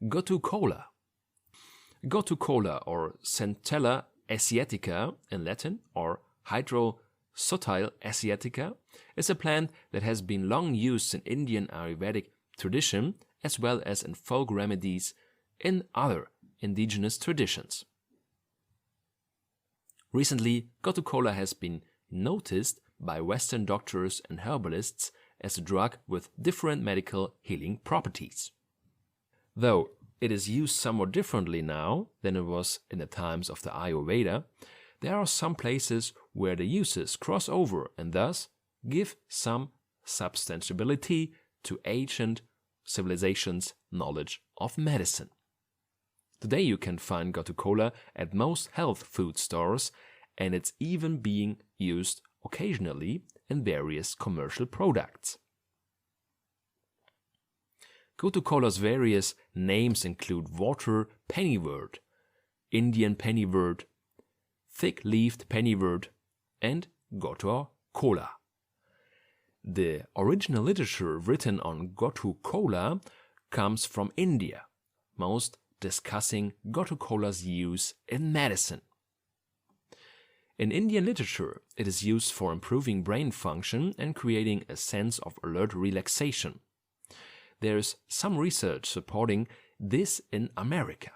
GOTU KOLA. GOTU KOLA, or Centella asiatica in Latin, or Hydrosotyl asiatica, is a plant that has been long used in Indian Ayurvedic tradition as well as in folk remedies in other indigenous traditions. Recently, GOTU KOLA has been noticed by Western doctors and herbalists as a drug with different medical healing properties. Though it is used somewhat differently now than it was in the times of the Ayurveda, there are some places where the uses cross over and thus give some substantiability to ancient civilizations' knowledge of medicine. Today you can find GOTU KOLA at most health food stores, and it's even being used occasionally in various commercial products. GOTU KOLA's various names include water pennywort, Indian pennywort, thick-leaved pennywort, and GOTU KOLA. The original literature written on GOTU KOLA comes from India, most discussing GOTU KOLA's use in medicine. In Indian literature, it is used for improving brain function and creating a sense of alert relaxation. There is some research supporting this in America.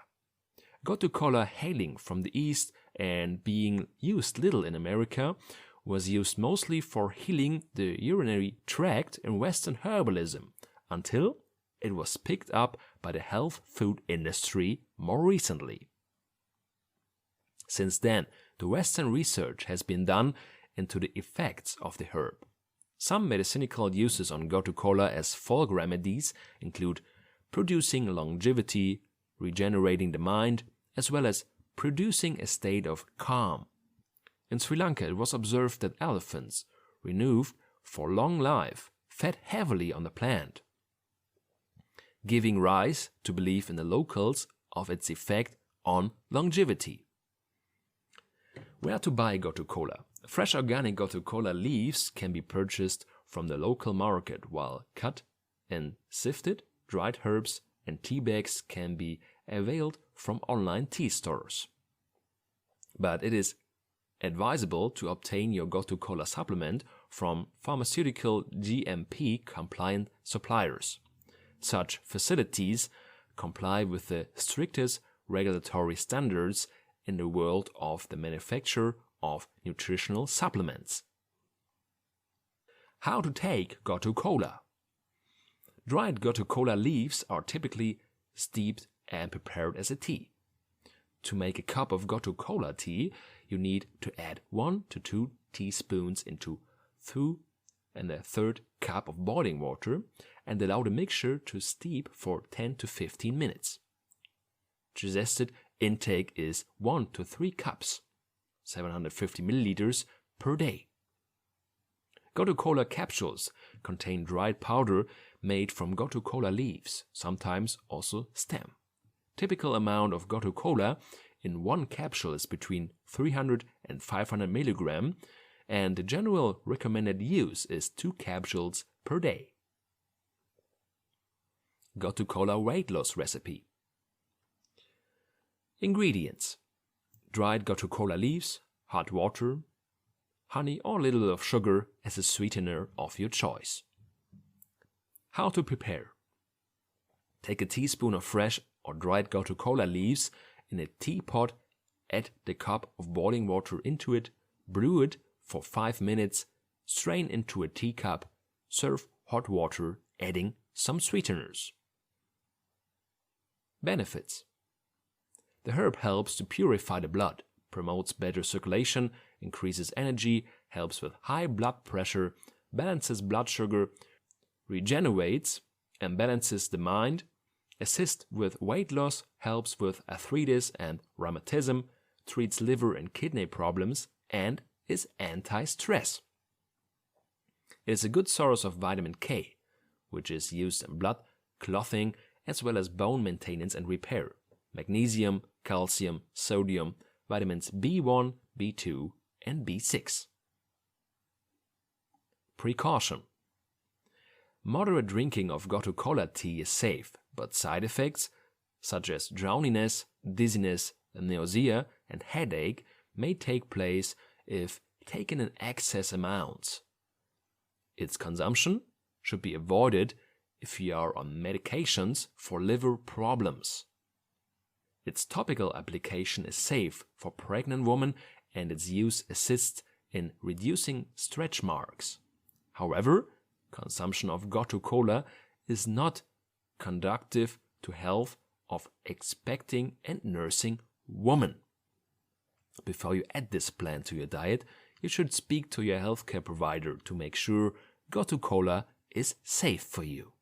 GOTU KOLA, hailing from the East and being used little in America, was used mostly for healing the urinary tract in Western herbalism until it was picked up by the health food industry more recently. Since then, the Western research has been done into the effects of the herb. Some medicinal uses on GOTU KOLA as folk remedies include producing longevity, regenerating the mind, as well as producing a state of calm. In Sri Lanka, it was observed that elephants, renowned for long life, fed heavily on the plant, giving rise to belief in the locals of its effect on longevity. Where to buy GOTU KOLA? Fresh organic GOTU KOLA leaves can be purchased from the local market, while cut and sifted dried herbs and tea bags can be availed from online tea stores. But it is advisable to obtain your GOTU KOLA supplement from pharmaceutical GMP compliant suppliers. Such facilities comply with the strictest regulatory standards in the world of the manufacture of nutritional supplements. How to take GOTU KOLA? Dried GOTU KOLA leaves are typically steeped and prepared as a tea. To make a cup of GOTU KOLA tea, you need to add 1 to 2 teaspoons into 2 1/3 cup of boiling water and allow the mixture to steep for 10 to 15 minutes. Suggested intake is 1 to 3 cups, 750 milliliters per day. GOTU KOLA capsules contain dried powder made from GOTU KOLA leaves, sometimes also stem. Typical amount of GOTU KOLA in one capsule is between 300 and 500 milligram, and the general recommended use is 2 capsules per day. GOTU KOLA weight loss recipe. Ingredients: dried GOTU KOLA leaves, hot water, honey or a little of sugar as a sweetener of your choice. How to prepare? Take a teaspoon of fresh or dried GOTU KOLA leaves in a teapot, add the cup of boiling water into it, brew it for 5 minutes, strain into a teacup, serve hot water, adding some sweeteners. Benefits: the herb helps to purify the blood, promotes better circulation, increases energy, helps with high blood pressure, balances blood sugar, regenerates and balances the mind, assists with weight loss, helps with arthritis and rheumatism, treats liver and kidney problems, and is anti-stress. It is a good source of vitamin K, which is used in blood clotting as well as bone maintenance and repair, magnesium, calcium, sodium, vitamins B1, B2, and B6. Precaution: moderate drinking of GOTU KOLA tea is safe, but side effects such as drowsiness, dizziness, nausea, and headache, may take place if taken in excess amounts. Its consumption should be avoided if you are on medications for liver problems. Its topical application is safe for pregnant women and its use assists in reducing stretch marks. However, consumption of GOTU KOLA is not conducive to health of expecting and nursing women. Before you add this plant to your diet, you should speak to your healthcare provider to make sure GOTU KOLA is safe for you.